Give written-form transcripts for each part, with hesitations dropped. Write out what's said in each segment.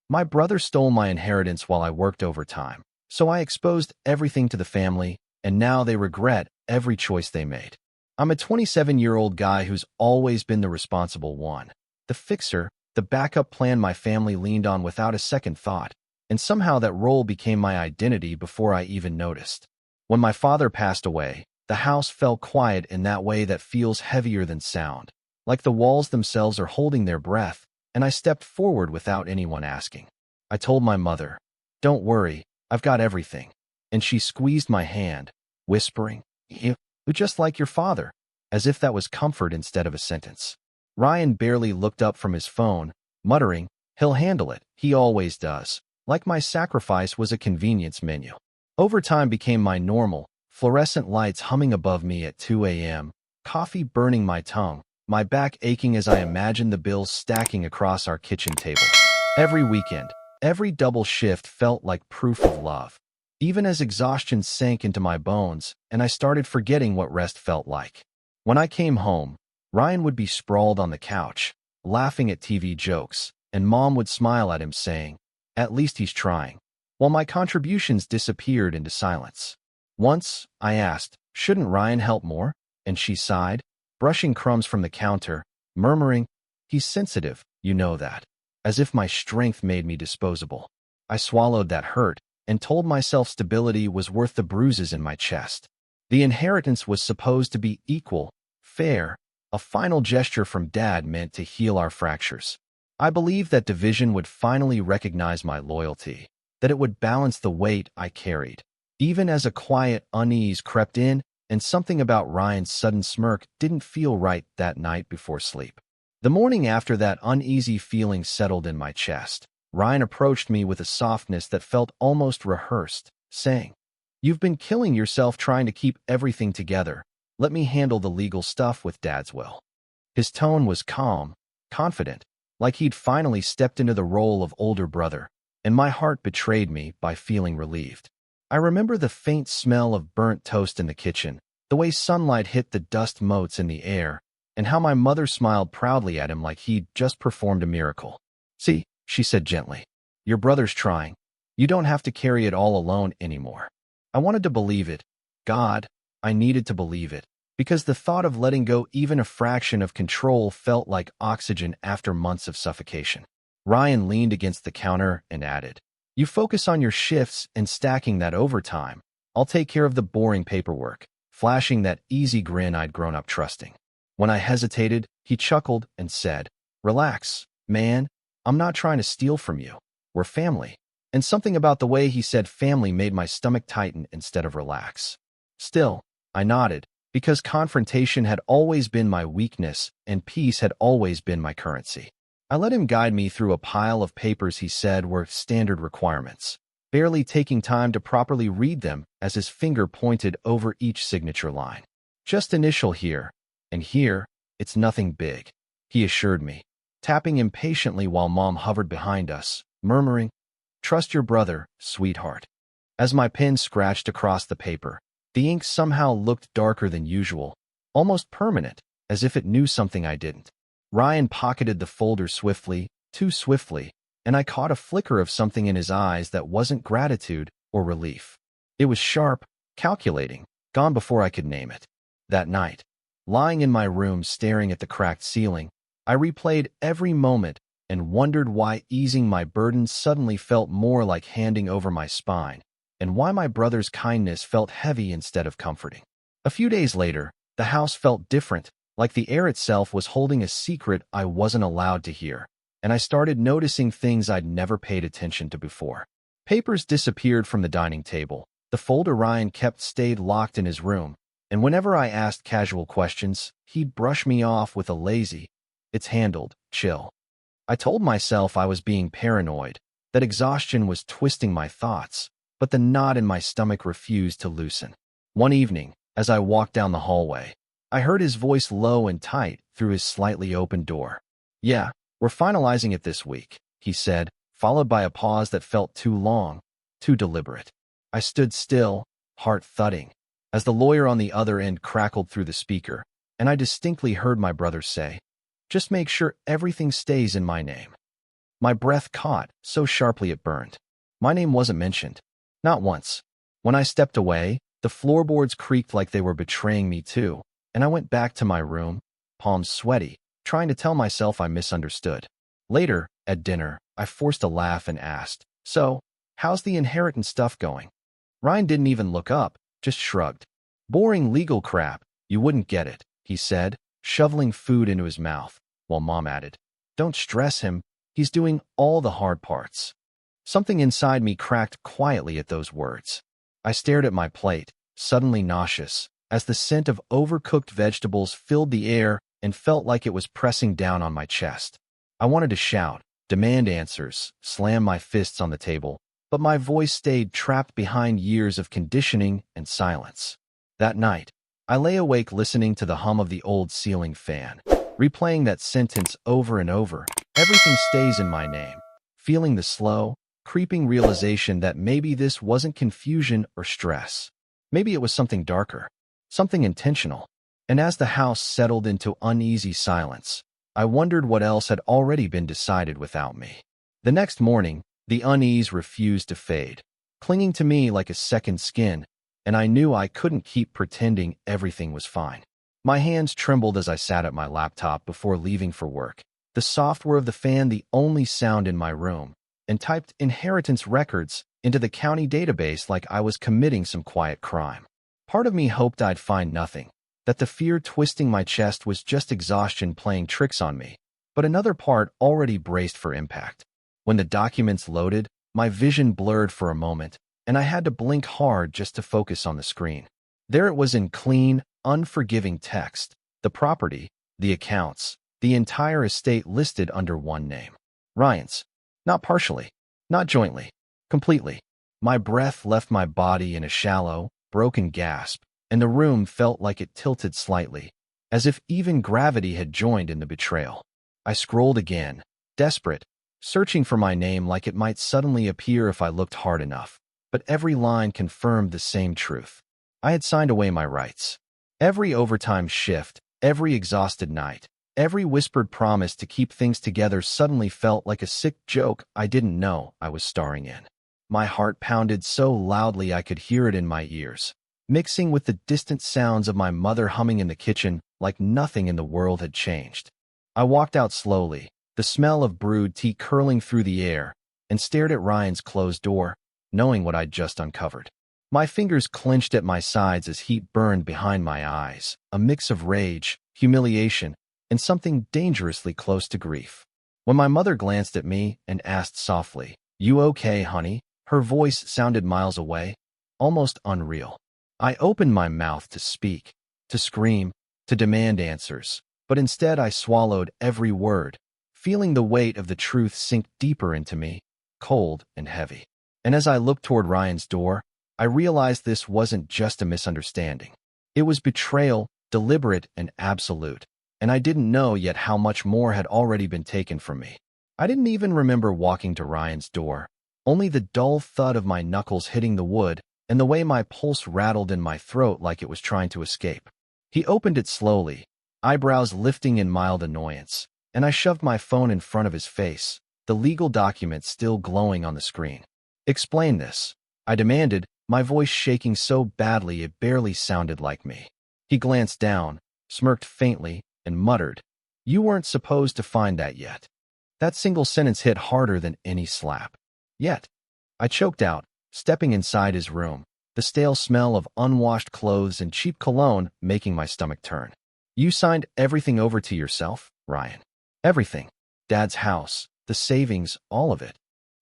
My brother stole my inheritance while I worked overtime, so I exposed everything to the family, and now they regret every choice they made. I'm a 27-year-old guy who's always been the responsible one, the fixer, the backup plan my family leaned on without a second thought, and somehow that role became my identity before I even noticed. When my father passed away, the house fell quiet in that way that feels heavier than sound, like the walls themselves are holding their breath, and I stepped forward without anyone asking. I told my mother, "Don't worry, I've got everything," and she squeezed my hand, whispering, "You, just like your father," as if that was comfort instead of a sentence. Ryan barely looked up from his phone, muttering, "He'll handle it, he always does," like my sacrifice was a convenience menu. Overtime became my normal, fluorescent lights humming above me at 2 a.m., coffee burning my tongue, my back aching as I imagined the bills stacking across our kitchen table. Every weekend, every double shift felt like proof of love, even as exhaustion sank into my bones and I started forgetting what rest felt like. When I came home, Ryan would be sprawled on the couch, laughing at TV jokes, and Mom would smile at him saying, "At least he's trying," while my contributions disappeared into silence. Once, I asked, "Shouldn't Ryan help more?" And she sighed, brushing crumbs from the counter, murmuring, "He's sensitive, you know that," as if my strength made me disposable. I swallowed that hurt and told myself stability was worth the bruises in my chest. The inheritance was supposed to be equal, fair, a final gesture from Dad meant to heal our fractures. I believed that division would finally recognize my loyalty, that it would balance the weight I carried. Even as a quiet unease crept in, and something about Ryan's sudden smirk didn't feel right that night before sleep. The morning after that uneasy feeling settled in my chest, Ryan approached me with a softness that felt almost rehearsed, saying, "You've been killing yourself trying to keep everything together. Let me handle the legal stuff with Dad's will." His tone was calm, confident, like he'd finally stepped into the role of older brother, and my heart betrayed me by feeling relieved. I remember the faint smell of burnt toast in the kitchen, the way sunlight hit the dust motes in the air, and how my mother smiled proudly at him like he'd just performed a miracle. "See," she said gently, "your brother's trying. You don't have to carry it all alone anymore." I wanted to believe it. God, I needed to believe it, because the thought of letting go even a fraction of control felt like oxygen after months of suffocation. Ryan leaned against the counter and added, "You focus on your shifts and stacking that overtime. I'll take care of the boring paperwork," flashing that easy grin I'd grown up trusting. When I hesitated, he chuckled and said, "Relax, man. I'm not trying to steal from you. We're family." And something about the way he said family made my stomach tighten instead of relax. Still, I nodded, because confrontation had always been my weakness and peace had always been my currency. I let him guide me through a pile of papers he said were standard requirements, barely taking time to properly read them as his finger pointed over each signature line. "Just initial here, and here, it's nothing big," he assured me, tapping impatiently while Mom hovered behind us, murmuring, "Trust your brother, sweetheart." As my pen scratched across the paper, the ink somehow looked darker than usual, almost permanent, as if it knew something I didn't. Ryan pocketed the folder swiftly, too swiftly, and I caught a flicker of something in his eyes that wasn't gratitude or relief. It was sharp, calculating, gone before I could name it. That night, lying in my room staring at the cracked ceiling, I replayed every moment and wondered why easing my burden suddenly felt more like handing over my spine, and why my brother's kindness felt heavy instead of comforting. A few days later, the house felt different, like the air itself was holding a secret I wasn't allowed to hear, and I started noticing things I'd never paid attention to before. Papers disappeared from the dining table, the folder Ryan kept stayed locked in his room, and whenever I asked casual questions, he'd brush me off with a lazy, "It's handled, chill." I told myself I was being paranoid, that exhaustion was twisting my thoughts, but the knot in my stomach refused to loosen. One evening, as I walked down the hallway, I heard his voice low and tight through his slightly open door. "Yeah, we're finalizing it this week," he said, followed by a pause that felt too long, too deliberate. I stood still, heart thudding, as the lawyer on the other end crackled through the speaker, and I distinctly heard my brother say, "Just make sure everything stays in my name." My breath caught so sharply it burned. My name wasn't mentioned. Not once. When I stepped away, the floorboards creaked like they were betraying me too, and I went back to my room, palms sweaty, trying to tell myself I misunderstood. Later, at dinner, I forced a laugh and asked, "So, how's the inheritance stuff going?" Ryan didn't even look up, just shrugged. "Boring legal crap, you wouldn't get it," he said, shoveling food into his mouth, while Mom added, "Don't stress him, he's doing all the hard parts." Something inside me cracked quietly at those words. I stared at my plate, suddenly nauseous, as the scent of overcooked vegetables filled the air and felt like it was pressing down on my chest. I wanted to shout, demand answers, slam my fists on the table, but my voice stayed trapped behind years of conditioning and silence. That night, I lay awake listening to the hum of the old ceiling fan, replaying that sentence over and over. Everything stays in my name, feeling the slow, creeping realization that maybe this wasn't confusion or stress. Maybe it was something darker, something intentional. And as the house settled into uneasy silence, I wondered what else had already been decided without me. The next morning, the unease refused to fade, clinging to me like a second skin, and I knew I couldn't keep pretending everything was fine. My hands trembled as I sat at my laptop before leaving for work, the software of the fan the only sound in my room, and typed inheritance records into the county database like I was committing some quiet crime. Part of me hoped I'd find nothing, that the fear twisting my chest was just exhaustion playing tricks on me, but another part already braced for impact. When the documents loaded, my vision blurred for a moment, and I had to blink hard just to focus on the screen. There it was in clean, unforgiving text, the property, the accounts, the entire estate listed under one name. Ryan's. Not partially, not jointly, completely. My breath left my body in a shallow, broken gasp, and the room felt like it tilted slightly, as if even gravity had joined in the betrayal. I scrolled again, desperate, searching for my name like it might suddenly appear if I looked hard enough, but every line confirmed the same truth. I had signed away my rights. Every overtime shift, every exhausted night, every whispered promise to keep things together suddenly felt like a sick joke I didn't know I was starring in. My heart pounded so loudly I could hear it in my ears, mixing with the distant sounds of my mother humming in the kitchen like nothing in the world had changed. I walked out slowly, the smell of brewed tea curling through the air, and stared at Ryan's closed door, knowing what I'd just uncovered. My fingers clenched at my sides as heat burned behind my eyes, a mix of rage, humiliation, and something dangerously close to grief. When my mother glanced at me and asked softly, "You okay, honey?" her voice sounded miles away, almost unreal. I opened my mouth to speak, to scream, to demand answers, but instead I swallowed every word, feeling the weight of the truth sink deeper into me, cold and heavy. And as I looked toward Ryan's door, I realized this wasn't just a misunderstanding. It was betrayal, deliberate and absolute. And I didn't know yet how much more had already been taken from me. I didn't even remember walking to Ryan's door, only the dull thud of my knuckles hitting the wood and the way my pulse rattled in my throat like it was trying to escape. He opened it slowly, eyebrows lifting in mild annoyance, and I shoved my phone in front of his face, the legal document still glowing on the screen. "Explain this," I demanded, my voice shaking so badly it barely sounded like me. He glanced down, smirked faintly, and muttered, "You weren't supposed to find that yet." That single sentence hit harder than any slap. "Yet," I choked out, stepping inside his room, the stale smell of unwashed clothes and cheap cologne making my stomach turn. "You signed everything over to yourself, Ryan. Everything. Dad's house, the savings, all of it."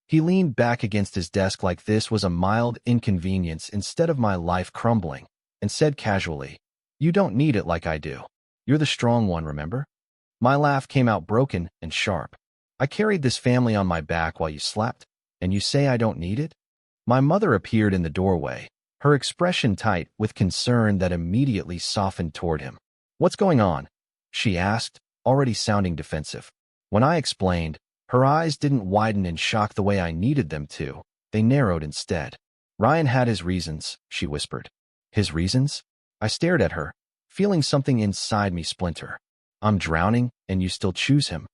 He leaned back against his desk like this was a mild inconvenience instead of my life crumbling, and said casually, "You don't need it like I do. You're the strong one, remember?" My laugh came out broken and sharp. "I carried this family on my back while you slept, and you say I don't need it?" My mother appeared in the doorway, her expression tight with concern that immediately softened toward him. "What's going on?" she asked, already sounding defensive. When I explained, her eyes didn't widen in shock the way I needed them to. They narrowed instead. "Ryan had his reasons," she whispered. "His reasons?" I stared at her, feeling something inside me splinter. "I'm drowning, and you still choose him."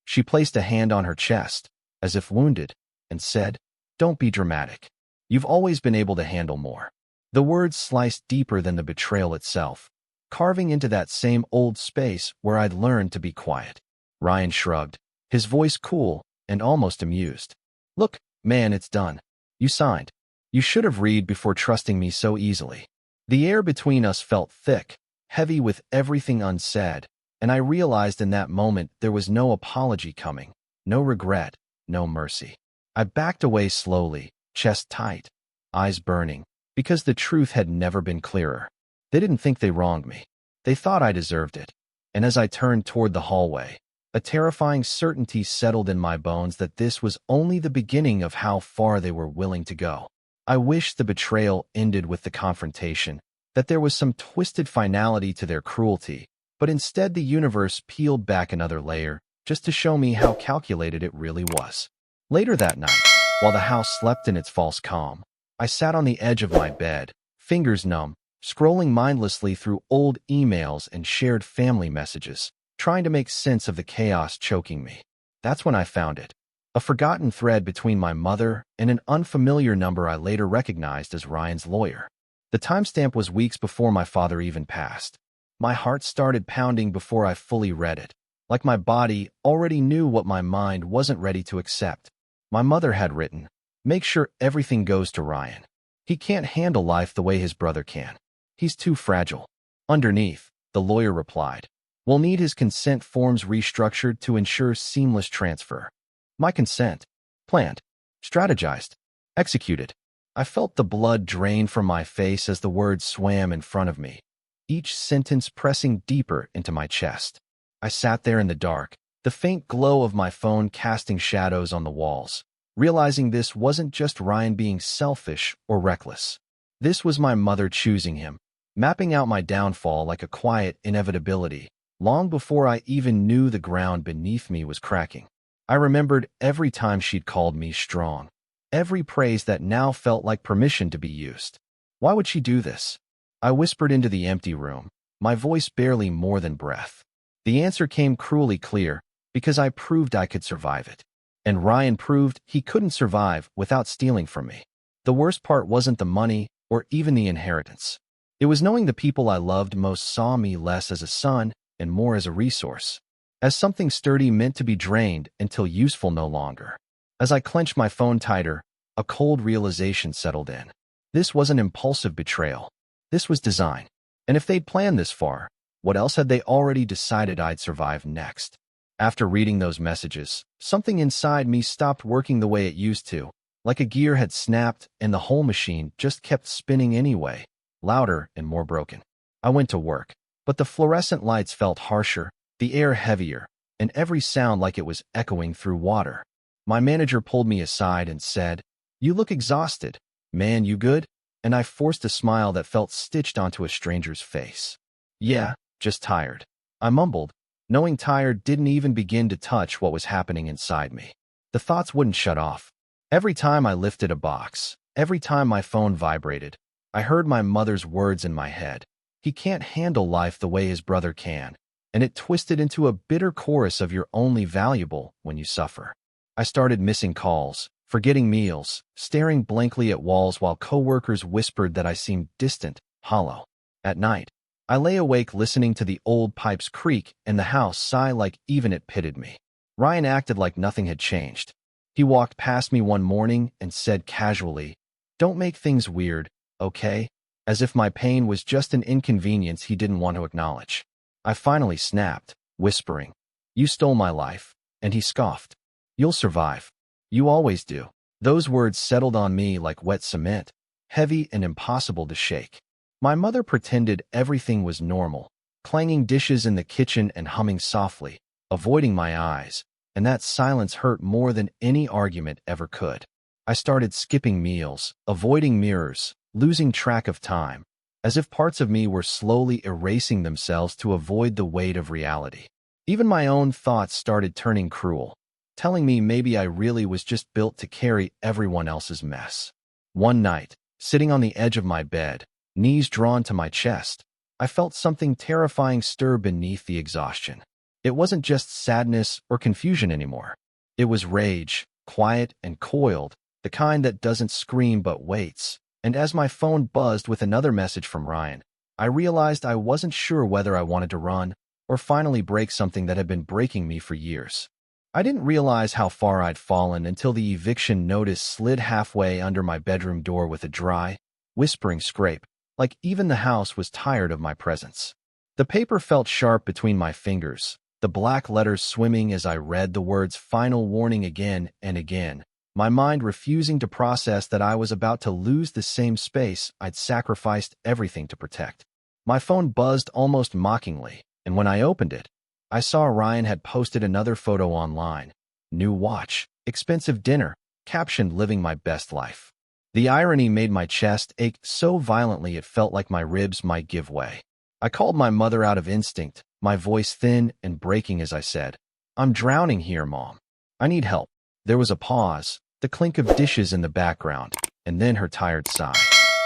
She placed a hand on her chest, as if wounded, and said, "Don't be dramatic. You've always been able to handle more." The words sliced deeper than the betrayal itself, carving into that same old space where I'd learned to be quiet. Ryan shrugged, his voice cool and almost amused. "Look, man, it's done. You signed. You should have read before trusting me so easily." The air between us felt thick, heavy with everything unsaid, and I realized in that moment there was no apology coming, no regret, no mercy. I backed away slowly, chest tight, eyes burning, because the truth had never been clearer. They didn't think they wronged me. They thought I deserved it. And as I turned toward the hallway, a terrifying certainty settled in my bones that this was only the beginning of how far they were willing to go. I wished the betrayal ended with the confrontation, that there was some twisted finality to their cruelty, but instead the universe peeled back another layer just to show me how calculated it really was. Later that night, while the house slept in its false calm, I sat on the edge of my bed, fingers numb, scrolling mindlessly through old emails and shared family messages, trying to make sense of the chaos choking me. That's when I found it. A forgotten thread between my mother and an unfamiliar number I later recognized as Ryan's lawyer. The timestamp was weeks before my father even passed. My heart started pounding before I fully read it, like my body already knew what my mind wasn't ready to accept. My mother had written, "Make sure everything goes to Ryan. He can't handle life the way his brother can. He's too fragile." Underneath, the lawyer replied, "We'll need his consent forms restructured to ensure seamless transfer." My consent. Planned. Strategized. Executed. I felt the blood drain from my face as the words swam in front of me, each sentence pressing deeper into my chest. I sat there in the dark, the faint glow of my phone casting shadows on the walls, realizing this wasn't just Ryan being selfish or reckless. This was my mother choosing him, mapping out my downfall like a quiet inevitability, long before I even knew the ground beneath me was cracking. I remembered every time she'd called me strong, every praise that now felt like permission to be used. Why would she do this? I whispered into the empty room, my voice barely more than breath. The answer came cruelly clear, because I proved I could survive it. And Ryan proved he couldn't survive without stealing from me. The worst part wasn't the money or even the inheritance. It was knowing the people I loved most saw me less as a son and more as a resource, as something sturdy meant to be drained until useful no longer. As I clenched my phone tighter, a cold realization settled in. This wasn't impulsive betrayal. This was design. And if they'd planned this far, what else had they already decided I'd survive next? After reading those messages, something inside me stopped working the way it used to, like a gear had snapped and the whole machine just kept spinning anyway, louder and more broken. I went to work, but the fluorescent lights felt harsher, the air heavier, and every sound like it was echoing through water. My manager pulled me aside and said, "You look exhausted. Man, you good?" And I forced a smile that felt stitched onto a stranger's face. "Yeah, just tired," I mumbled, knowing tired didn't even begin to touch what was happening inside me. The thoughts wouldn't shut off. Every time I lifted a box, every time my phone vibrated, I heard my mother's words in my head. "He can't handle life the way his brother can." And it twisted into a bitter chorus of "You're only valuable when you suffer." I started missing calls, forgetting meals, staring blankly at walls while coworkers whispered that I seemed distant, hollow. At night, I lay awake listening to the old pipes creak and the house sigh like even it pitted me. Ryan acted like nothing had changed. He walked past me one morning and said casually, "Don't make things weird, okay?" As if my pain was just an inconvenience he didn't want to acknowledge. I finally snapped, whispering, "You stole my life," and he scoffed. "You'll survive. You always do." Those words settled on me like wet cement, heavy and impossible to shake. My mother pretended everything was normal, clanging dishes in the kitchen and humming softly, avoiding my eyes, and that silence hurt more than any argument ever could. I started skipping meals, avoiding mirrors, losing track of time, as if parts of me were slowly erasing themselves to avoid the weight of reality. Even my own thoughts started turning cruel, telling me maybe I really was just built to carry everyone else's mess. One night, sitting on the edge of my bed, knees drawn to my chest, I felt something terrifying stir beneath the exhaustion. It wasn't just sadness or confusion anymore. It was rage, quiet and coiled, the kind that doesn't scream but waits. And as my phone buzzed with another message from Ryan, I realized I wasn't sure whether I wanted to run or finally break something that had been breaking me for years. I didn't realize how far I'd fallen until the eviction notice slid halfway under my bedroom door with a dry, whispering scrape, like even the house was tired of my presence. The paper felt sharp between my fingers, the black letters swimming as I read the words "final warning" again and again, my mind refusing to process that I was about to lose the same space I'd sacrificed everything to protect. My phone buzzed almost mockingly, and when I opened it, I saw Ryan had posted another photo online. New watch, expensive dinner, captioned "living my best life." The irony made my chest ache so violently it felt like my ribs might give way. I called my mother out of instinct, my voice thin and breaking as I said, "I'm drowning here, Mom. I need help." There was a pause, the clink of dishes in the background, and then her tired sigh.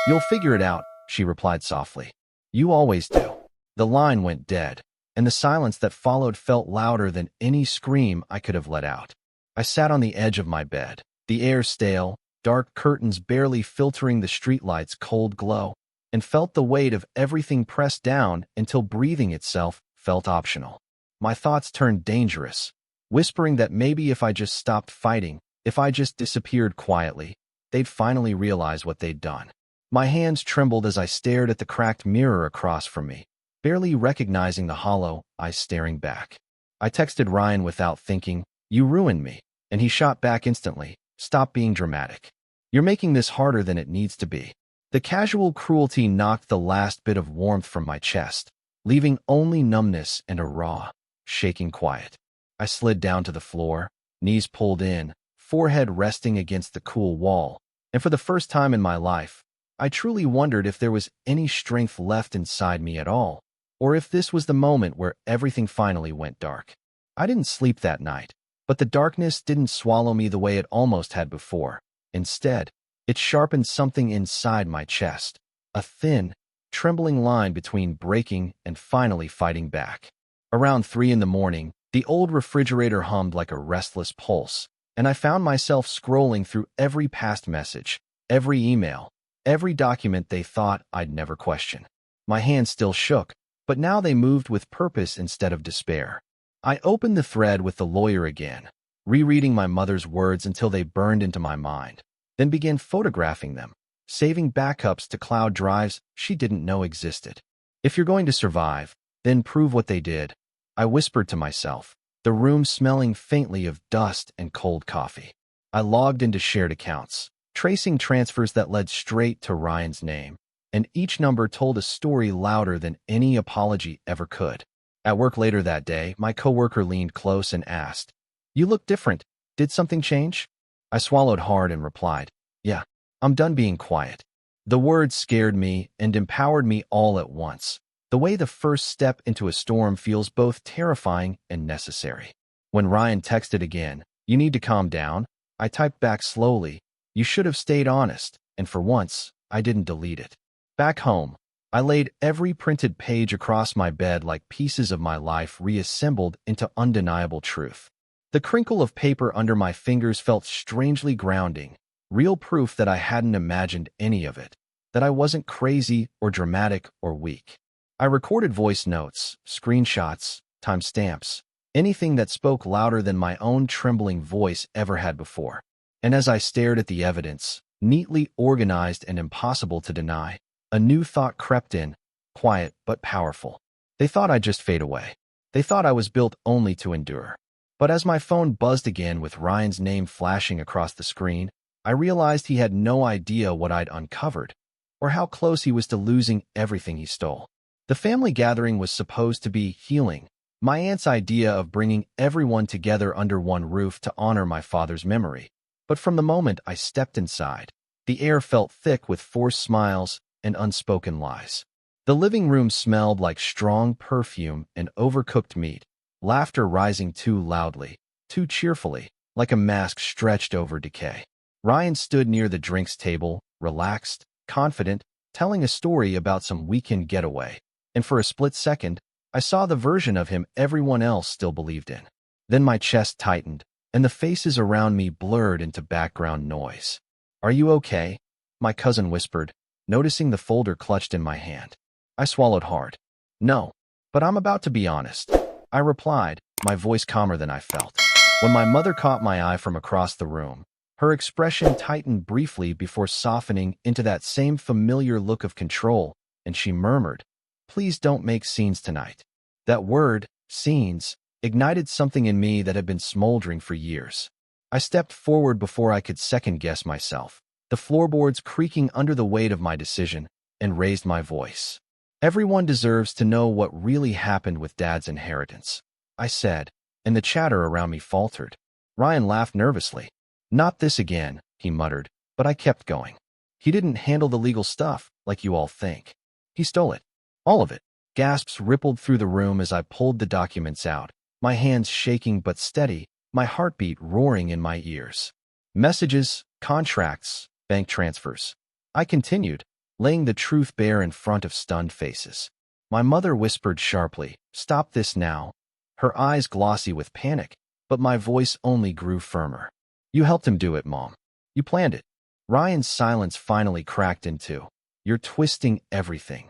"You'll figure it out," she replied softly. "You always do." The line went dead, and the silence that followed felt louder than any scream I could have let out. I sat on the edge of my bed, the air stale, dark curtains barely filtering the streetlight's cold glow, and felt the weight of everything pressed down until breathing itself felt optional. My thoughts turned dangerous, whispering that maybe if I just stopped fighting, if I just disappeared quietly, they'd finally realize what they'd done. My hands trembled as I stared at the cracked mirror across from me, barely recognizing the hollow eyes staring back. I texted Ryan without thinking, "You ruined me," and he shot back instantly, "Stop being dramatic. You're making this harder than it needs to be." The casual cruelty knocked the last bit of warmth from my chest, leaving only numbness and a raw, shaking quiet. I slid down to the floor, knees pulled in, forehead resting against the cool wall, and for the first time in my life, I truly wondered if there was any strength left inside me at all, or if this was the moment where everything finally went dark. I didn't sleep that night, but the darkness didn't swallow me the way it almost had before. Instead, it sharpened something inside my chest, a thin, trembling line between breaking and finally fighting back. Around 3 in the morning, the old refrigerator hummed like a restless pulse, and I found myself scrolling through every past message, every email, every document they thought I'd never question. My hands still shook, but now they moved with purpose instead of despair. I opened the thread with the lawyer again, rereading my mother's words until they burned into my mind, then began photographing them, saving backups to cloud drives she didn't know existed. "If you're going to survive, then prove what they did," I whispered to myself, the room smelling faintly of dust and cold coffee. I logged into shared accounts, tracing transfers that led straight to Ryan's name, and each number told a story louder than any apology ever could. At work later that day, my coworker leaned close and asked, "You look different. Did something change?" I swallowed hard and replied, "Yeah, I'm done being quiet." The words scared me and empowered me all at once, the way the first step into a storm feels both terrifying and necessary. When Ryan texted again, "You need to calm down," I typed back slowly, "You should have stayed honest," and for once, I didn't delete it. Back home, I laid every printed page across my bed like pieces of my life reassembled into undeniable truth. The crinkle of paper under my fingers felt strangely grounding, real proof that I hadn't imagined any of it, that I wasn't crazy or dramatic or weak. I recorded voice notes, screenshots, timestamps, anything that spoke louder than my own trembling voice ever had before. And as I stared at the evidence, neatly organized and impossible to deny, a new thought crept in, quiet but powerful. They thought I'd just fade away. They thought I was built only to endure. But as my phone buzzed again with Ryan's name flashing across the screen, I realized he had no idea what I'd uncovered, or how close he was to losing everything he stole. The family gathering was supposed to be healing, my aunt's idea of bringing everyone together under one roof to honor my father's memory. But from the moment I stepped inside, the air felt thick with forced smiles and unspoken lies. The living room smelled like strong perfume and overcooked meat, laughter rising too loudly, too cheerfully, like a mask stretched over decay. Ryan stood near the drinks table, relaxed, confident, telling a story about some weekend getaway, and for a split second, I saw the version of him everyone else still believed in. Then my chest tightened, and the faces around me blurred into background noise. "Are you okay?" my cousin whispered, noticing the folder clutched in my hand. I swallowed hard. "No, but I'm about to be honest," I replied, my voice calmer than I felt. When my mother caught my eye from across the room, her expression tightened briefly before softening into that same familiar look of control, and she murmured, "Please don't make scenes tonight." That word, scenes, ignited something in me that had been smoldering for years. I stepped forward before I could second-guess myself, the floorboards creaking under the weight of my decision, and raised my voice. "Everyone deserves to know what really happened with Dad's inheritance," I said, and the chatter around me faltered. Ryan laughed nervously. "Not this again," he muttered, but I kept going. "He didn't handle the legal stuff like you all think. He stole it. All of it." Gasps rippled through the room as I pulled the documents out, my hands shaking but steady, my heartbeat roaring in my ears. "Messages, contracts, bank transfers." I continued, laying the truth bare in front of stunned faces. My mother whispered sharply, "Stop this now," her eyes glossy with panic, but my voice only grew firmer. "You helped him do it, Mom. You planned it." Ryan's silence finally cracked in two. "You're twisting everything."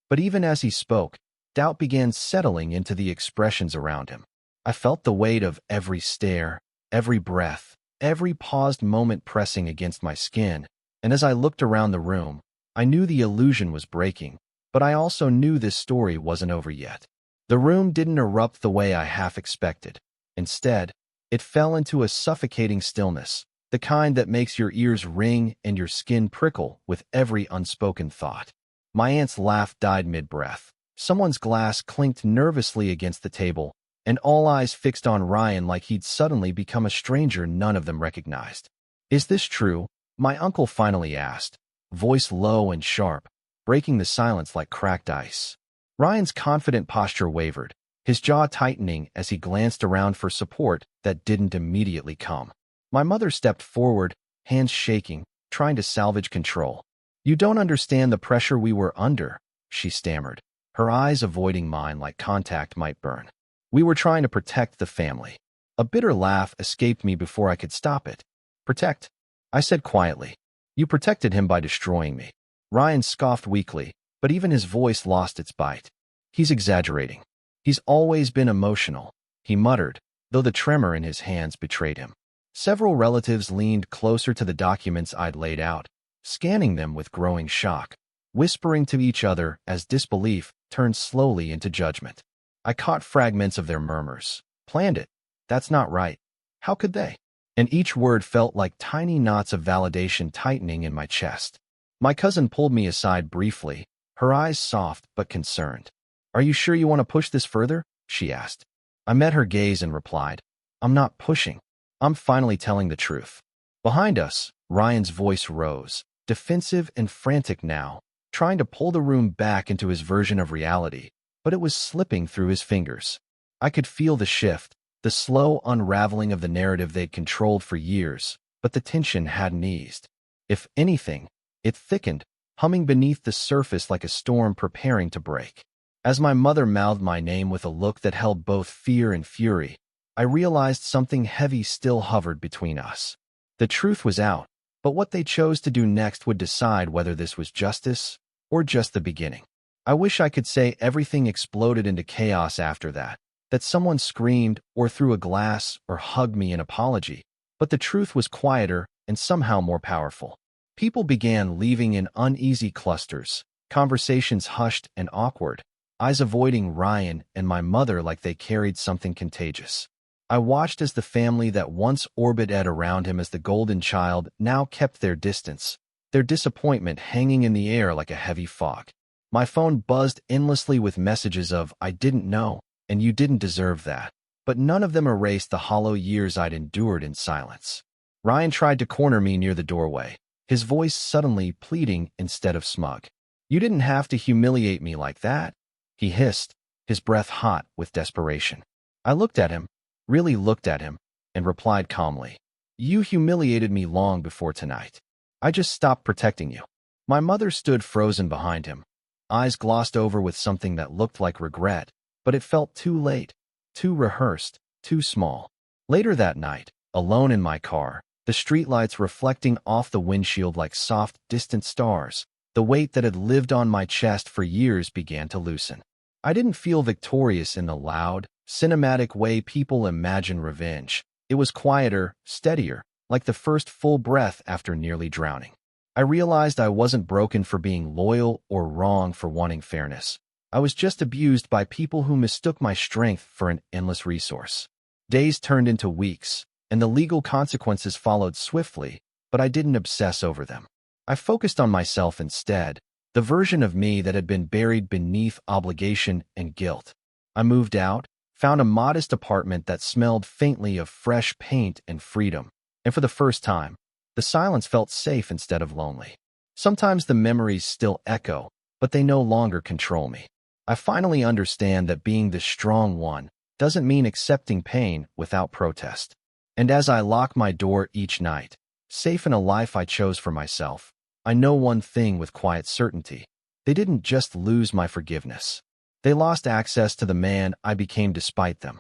But even as he spoke, doubt began settling into the expressions around him. I felt the weight of every stare, every breath, every paused moment pressing against my skin, and as I looked around the room, I knew the illusion was breaking, but I also knew this story wasn't over yet. The room didn't erupt the way I half expected. Instead, it fell into a suffocating stillness, the kind that makes your ears ring and your skin prickle with every unspoken thought. My aunt's laugh died mid-breath. Someone's glass clinked nervously against the table, and all eyes fixed on Ryan like he'd suddenly become a stranger none of them recognized. "Is this true?" my uncle finally asked, voice low and sharp, breaking the silence like cracked ice. Ryan's confident posture wavered, his jaw tightening as he glanced around for support that didn't immediately come. My mother stepped forward, hands shaking, trying to salvage control. "You don't understand the pressure we were under," she stammered, her eyes avoiding mine like contact might burn. "We were trying to protect the family." A bitter laugh escaped me before I could stop it. "Protect?" I said quietly. "You protected him by destroying me." Ryan scoffed weakly, but even his voice lost its bite. "He's exaggerating. He's always been emotional," he muttered, though the tremor in his hands betrayed him. Several relatives leaned closer to the documents I'd laid out, scanning them with growing shock, whispering to each other as disbelief turned slowly into judgment. I caught fragments of their murmurs. "Planned it. That's not right. How could they?" And each word felt like tiny knots of validation tightening in my chest. My cousin pulled me aside briefly, her eyes soft but concerned. "Are you sure you want to push this further?" she asked. I met her gaze and replied, "I'm not pushing. I'm finally telling the truth." Behind us, Ryan's voice rose, defensive and frantic now, trying to pull the room back into his version of reality, but it was slipping through his fingers. I could feel the shift, the slow unraveling of the narrative they'd controlled for years, but the tension hadn't eased. If anything, it thickened, humming beneath the surface like a storm preparing to break. As my mother mouthed my name with a look that held both fear and fury, I realized something heavy still hovered between us. The truth was out, but what they chose to do next would decide whether this was justice or just the beginning. I wish I could say everything exploded into chaos after that, that someone screamed or threw a glass or hugged me in apology, but the truth was quieter and somehow more powerful. People began leaving in uneasy clusters, conversations hushed and awkward, eyes avoiding Ryan and my mother like they carried something contagious. I watched as the family that once orbited around him as the golden child now kept their distance, their disappointment hanging in the air like a heavy fog. My phone buzzed endlessly with messages of, "I didn't know," and "You didn't deserve that," but none of them erased the hollow years I'd endured in silence. Ryan tried to corner me near the doorway, his voice suddenly pleading instead of smug. "You didn't have to humiliate me like that," he hissed, his breath hot with desperation. I looked at him, really looked at him, and replied calmly, "You humiliated me long before tonight. I just stopped protecting you." My mother stood frozen behind him, eyes glossed over with something that looked like regret, but it felt too late, too rehearsed, too small. Later that night, alone in my car, the streetlights reflecting off the windshield like soft, distant stars. The weight that had lived on my chest for years began to loosen. I didn't feel victorious in the loud, cinematic way people imagine revenge. It was quieter, steadier, like the first full breath after nearly drowning. I realized I wasn't broken for being loyal or wrong for wanting fairness. I was just abused by people who mistook my strength for an endless resource. Days turned into weeks, and the legal consequences followed swiftly, but I didn't obsess over them. I focused on myself instead, the version of me that had been buried beneath obligation and guilt. I moved out, found a modest apartment that smelled faintly of fresh paint and freedom, and for the first time, the silence felt safe instead of lonely. Sometimes the memories still echo, but they no longer control me. I finally understand that being the strong one doesn't mean accepting pain without protest. And as I lock my door each night, safe in a life I chose for myself, I know one thing with quiet certainty. They didn't just lose my forgiveness. They lost access to the man I became despite them.